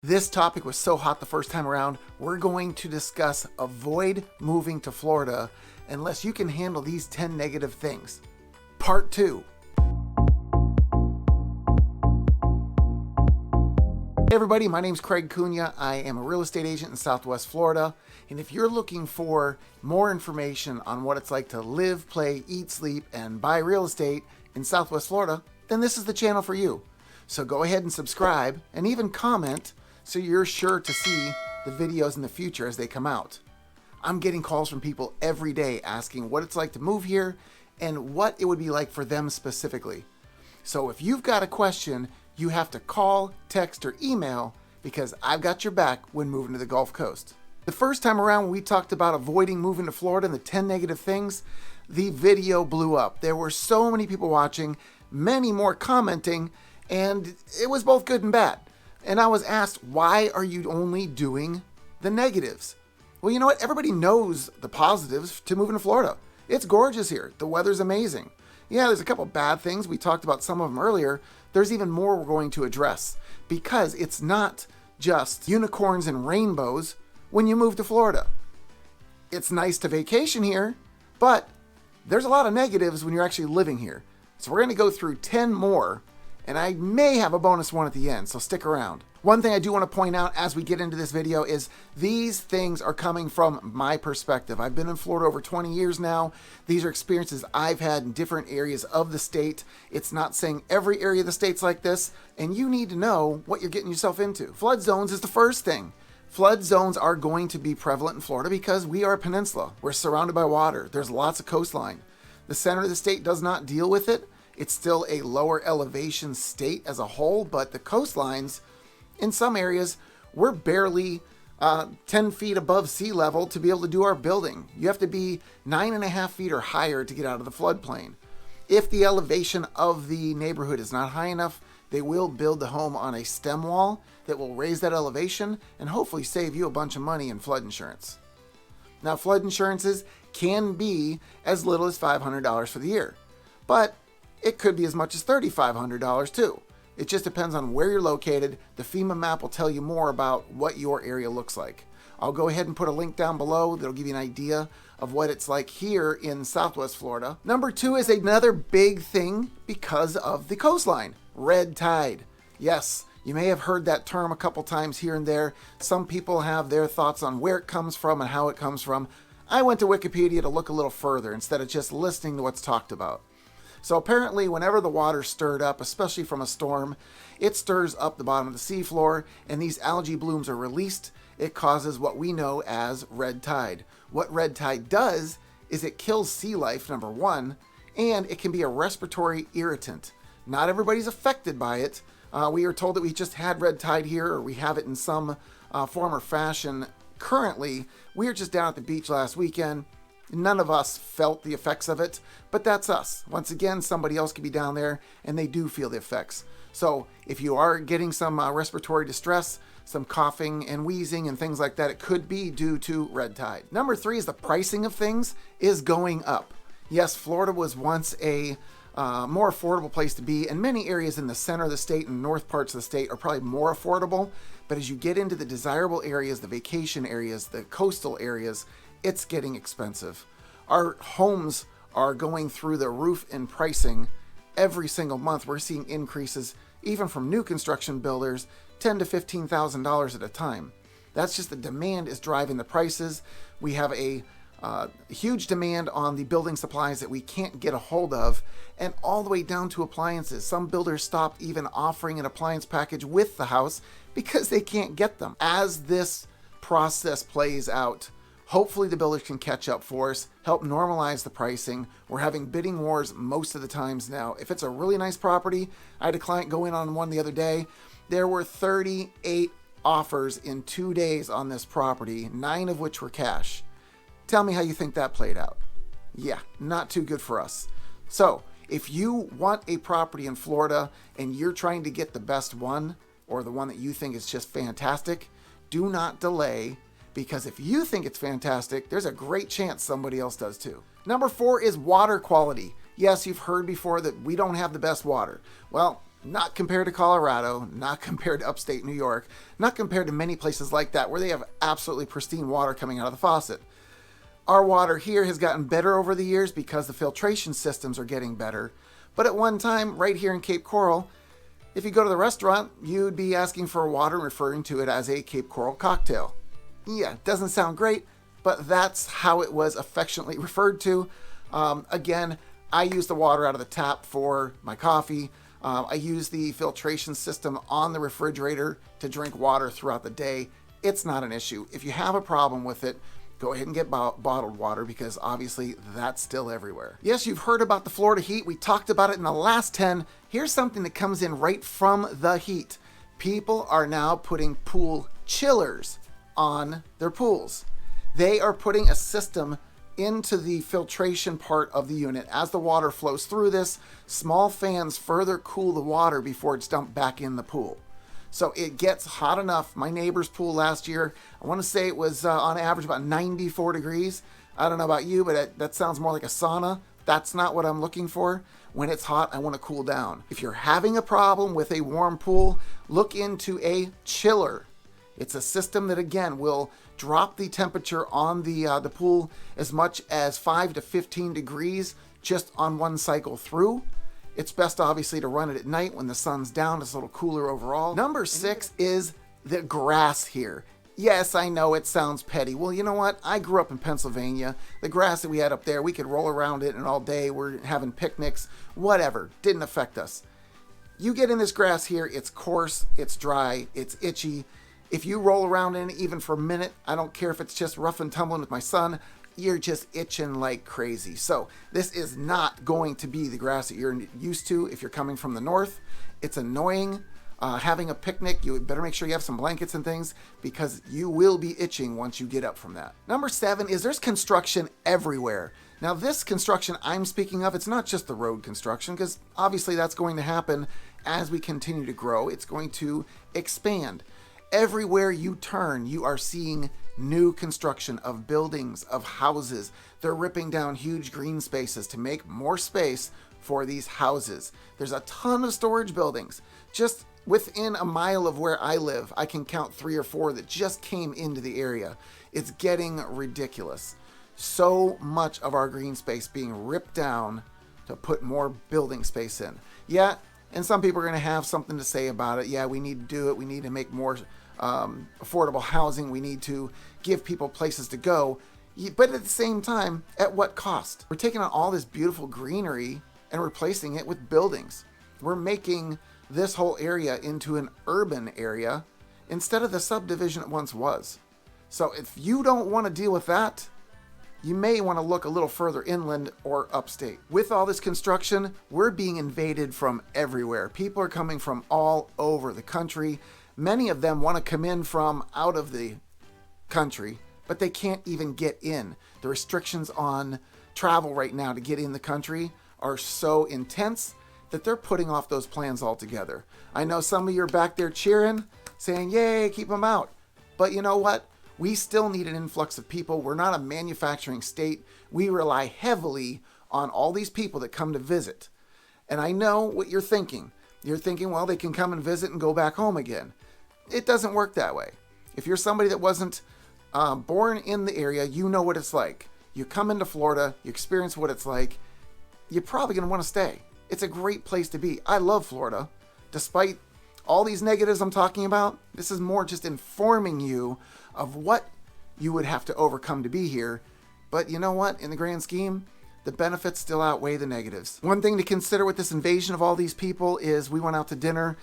This topic was so hot the first time around, we're going to discuss avoid moving to Florida unless you can handle these 10 negative things. Part 2. Hey everybody, my name's Craig Cunha. I am a real estate agent in Southwest Florida. And if you're looking for more information on what it's like to live, play, eat, sleep, and buy real estate in Southwest Florida, then this is the channel for you. So go ahead and subscribe and even comment so you're sure to see the videos in the future as they come out. I'm getting calls from people every day asking what it's like to move here and what it would be like for them specifically. So if you've got a question, you have to call, text, or email because I've got your back when moving to the Gulf Coast. The first time around when we talked about avoiding moving to Florida and the 10 negative things, the video blew up. There were so many people watching, many more commenting, and it was both good and bad. And I was asked, why are you only doing the negatives? Well, you know what? Everybody knows the positives to moving to Florida. It's gorgeous here. The weather's amazing. Yeah, there's a couple bad things. We talked about some of them earlier. There's even more we're going to address because it's not just unicorns and rainbows when you move to Florida. It's nice to vacation here, but there's a lot of negatives when you're actually living here. So we're going to go through 10 more, and I may have a bonus one at the end, so stick around. One thing I do want to point out as we get into this video is these things are coming from my perspective. I've been in Florida over 20 years now. These are experiences I've had in different areas of the state. It's not saying every area of the state's like this, and you need to know what you're getting yourself into. Flood zones is the first thing. Flood zones are going to be prevalent in Florida because we are a peninsula. We're surrounded by water. There's lots of coastline. The center of the state does not deal with it. It's still a lower elevation state as a whole, but the coastlines, in some areas, we're barely 10 feet above sea level to be able to do our building. You have to be 9.5 feet or higher to get out of the floodplain. If the elevation of the neighborhood is not high enough, they will build the home on a stem wall that will raise that elevation and hopefully save you a bunch of money in flood insurance. Now, flood insurances can be as little as $500 for the year, but it could be as much as $3,500 too. It just depends on where you're located. The FEMA map will tell you more about what your area looks like. I'll go ahead and put a link down below that'll give you an idea of what it's like here in Southwest Florida. Number 2 is another big thing because of the coastline, red tide. Yes, you may have heard that term a couple times here and there. Some people have their thoughts on where it comes from and how it comes from. I went to Wikipedia to look a little further instead of just listening to what's talked about. So apparently whenever the water's stirred up, especially from a storm, it stirs up the bottom of the seafloor and these algae blooms are released. It causes what we know as red tide. What red tide does is it kills sea life, number 1, and it can be a respiratory irritant. Not everybody's affected by it. We are told that we just had red tide here, or we have it in some form or fashion currently. We were just down at the beach last weekend. None of us felt the effects of it, but that's us. Once again, somebody else could be down there and they do feel the effects. So if you are getting some respiratory distress, some coughing and wheezing and things like that, it could be due to red tide. Number 3 is the pricing of things is going up. Yes, Florida was once a more affordable place to be, and many areas in the center of the state and north parts of the state are probably more affordable. But as you get into the desirable areas, the vacation areas, the coastal areas, it's getting expensive. Our homes are going through the roof in pricing every single month. We're seeing increases even from new construction builders, $10,000 to $15,000 at a time. That's just the demand is driving the prices. We have a huge demand on the building supplies that we can't get a hold of, and all the way down to appliances. Some builders stopped even offering an appliance package with the house because they can't get them. As this process plays out, hopefully the builders can catch up for us, help normalize the pricing. We're having bidding wars most of the times now. If it's a really nice property, I had a client go in on one the other day. There were 38 offers in 2 days on this property, 9 of which were cash. Tell me how you think that played out. Yeah, not too good for us. So if you want a property in Florida and you're trying to get the best one, or the one that you think is just fantastic, do not delay. Because if you think it's fantastic, there's a great chance somebody else does too. Number 4 is water quality. Yes, you've heard before that we don't have the best water. Well, Not compared to Colorado, not compared to upstate New York, not compared to many places like that where they have absolutely pristine water coming out of the faucet. Our water here has gotten better over the years because the filtration systems are getting better. But at one time, right here in Cape Coral, if you go to the restaurant, you'd be asking for water and referring to it as a Cape Coral cocktail. Yeah, doesn't sound great, but that's how it was affectionately referred to. Again, I use the water out of the tap for my coffee. I use the filtration system on the refrigerator to drink water throughout the day. It's not an issue. If you have a problem with it, go ahead and get bottled water because obviously that's still everywhere. Yes, you've heard about the Florida heat. We talked about it in the last 10. Here's something that comes in right from the heat. People are now putting pool chillers on their pools. They are putting a system into the filtration part of the unit. As the water flows through this, small fans further cool the water before it's dumped back in the pool. So it gets hot enough. My neighbor's pool last year, I want to say it was on average about 94 degrees. I don't know about you, but that sounds more like a sauna. That's not what I'm looking for. When it's hot, I want to cool down. If you're having a problem with a warm pool, look into a chiller. It's a system that, again, will drop the temperature on the pool as much as 5 to 15 degrees just on one cycle through. It's best, obviously, to run it at night when the sun's down. It's a little cooler overall. Number 6 is the grass here. Yes, I know it sounds petty. Well, you know what? I grew up in Pennsylvania. The grass that we had up there, we could roll around it and all day. We're having picnics, whatever. Didn't affect us. You get in this grass here, it's coarse, it's dry, it's itchy. If you roll around in it even for a minute, I don't care if it's just rough and tumbling with my son, you're just itching like crazy. So this is not going to be the grass that you're used to if you're coming from the north. It's annoying. Having a picnic, you better make sure you have some blankets and things because you will be itching once you get up from that. Number 7 is there's construction everywhere. Now this construction I'm speaking of, it's not just the road construction because obviously that's going to happen as we continue to grow. It's going to expand. Everywhere you turn, you are seeing new construction of buildings, of houses. They're ripping down huge green spaces to make more space for these houses. There's a ton of storage buildings. Just within a mile of where I live, I can count 3 or 4 that just came into the area. It's getting ridiculous. So much of our green space being ripped down to put more building space in. Yeah, and some people are going to have something to say about it. Yeah, we need to do it. We need to make more affordable housing. We need to give people places to go. But at the same time, at what cost? We're taking on all this beautiful greenery and replacing it with buildings. We're making this whole area into an urban area instead of the subdivision it once was. So if you don't want to deal with that, you may want to look a little further inland or upstate. With all this construction, we're being invaded from everywhere. People are coming from all over the country. Many of them want to come in from out of the country, but they can't even get in. The restrictions on travel right now to get in the country are so intense that they're putting off those plans altogether. I know some of you are back there cheering, saying, yay, keep them out. But you know what? We still need an influx of people. We're not a manufacturing state. We rely heavily on all these people that come to visit. And I know what you're thinking. You're thinking, well, they can come and visit and go back home again. It doesn't work that way. If you're somebody that wasn't born in the area, you know what it's like. You come into Florida, you experience what it's like, you're probably going to want to stay. It's a great place to be. I love Florida. Despite all these negatives I'm talking about, this is more just informing you of what you would have to overcome to be here. But you know what? In the grand scheme, the benefits still outweigh the negatives. One thing to consider with this invasion of all these people is we went out to dinner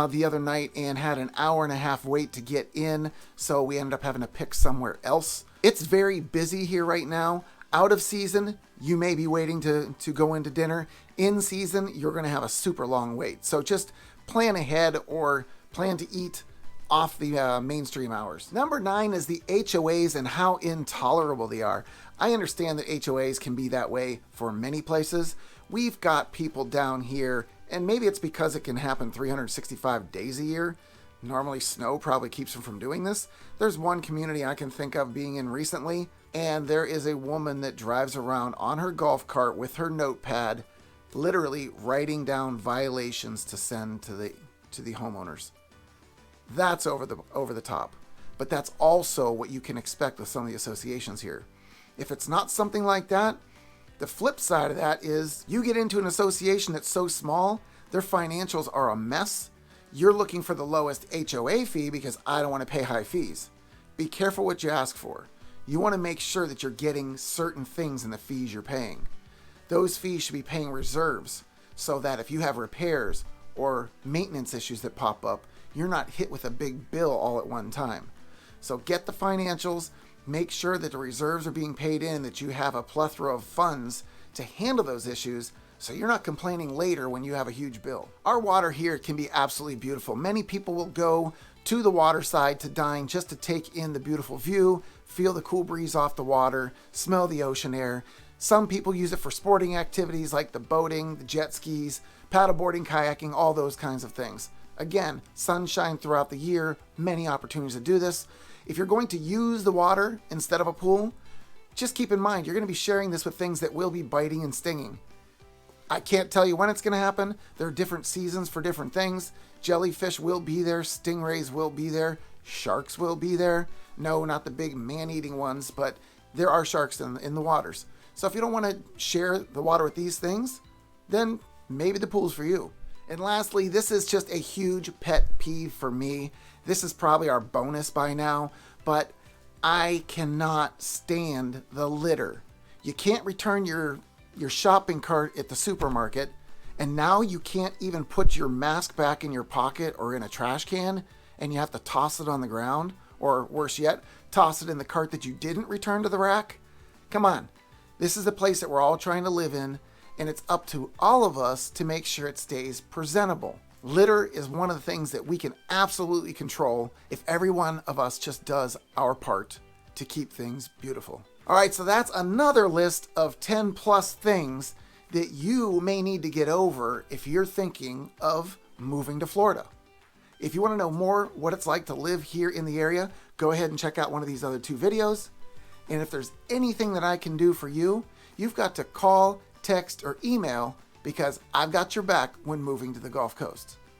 the other night and had an hour and a half wait to get in, so we ended up having to pick somewhere else. It's very busy here right now. Out of season, you may be waiting to go into dinner. In season, you're going to have a super long wait. So just plan ahead or plan to eat off the mainstream hours. Number 9 is the HOAs and how intolerable they are. I understand that HOAs can be that way for many places. We've got people down here, and maybe it's because it can happen 365 days a year. Normally snow probably keeps them from doing this. There's one community I can think of being in recently, and there is a woman that drives around on her golf cart with her notepad literally writing down violations to send to the homeowners. That's over the top. But that's also what you can expect with some of the associations here. If it's not something like that, the flip side of that is you get into an association that's so small, their financials are a mess. You're looking for the lowest HOA fee because I don't want to pay high fees. Be careful what you ask for. You want to make sure that you're getting certain things in the fees you're paying. Those fees should be paying reserves so that if you have repairs or maintenance issues that pop up, you're not hit with a big bill all at one time. So get the financials, make sure that the reserves are being paid in, that you have a plethora of funds to handle those issues so you're not complaining later when you have a huge bill. Our water here can be absolutely beautiful. Many people will go to the water side to dine just to take in the beautiful view, feel the cool breeze off the water, smell the ocean air. Some people use it for sporting activities like the boating, the jet skis, paddleboarding, kayaking, all those kinds of things. Again, sunshine throughout the year, many opportunities to do this. If you're going to use the water instead of a pool, just keep in mind you're going to be sharing this with things that will be biting and stinging. I can't tell you when it's going to happen. There are different seasons for different things. Jellyfish will be there, stingrays will be there, sharks will be there. No, not the big man-eating ones, but there are sharks in the waters. So if you don't want to share the water with these things, then maybe the pool's for you. And lastly, this is just a huge pet peeve for me. This is probably our bonus by now, but I cannot stand the litter. You can't return your shopping cart at the supermarket, and now you can't even put your mask back in your pocket or in a trash can, and you have to toss it on the ground, or worse yet, toss it in the cart that you didn't return to the rack. Come on. This is the place that we're all trying to live in, and it's up to all of us to make sure it stays presentable. Litter is one of the things that we can absolutely control if every one of us just does our part to keep things beautiful. All right, so that's another list of 10 plus things that you may need to get over if you're thinking of moving to Florida. If you want to know more what it's like to live here in the area, go ahead and check out one of these other 2 videos. And if there's anything that I can do for you, you've got to call, text, or email because I've got your back when moving to the Gulf Coast.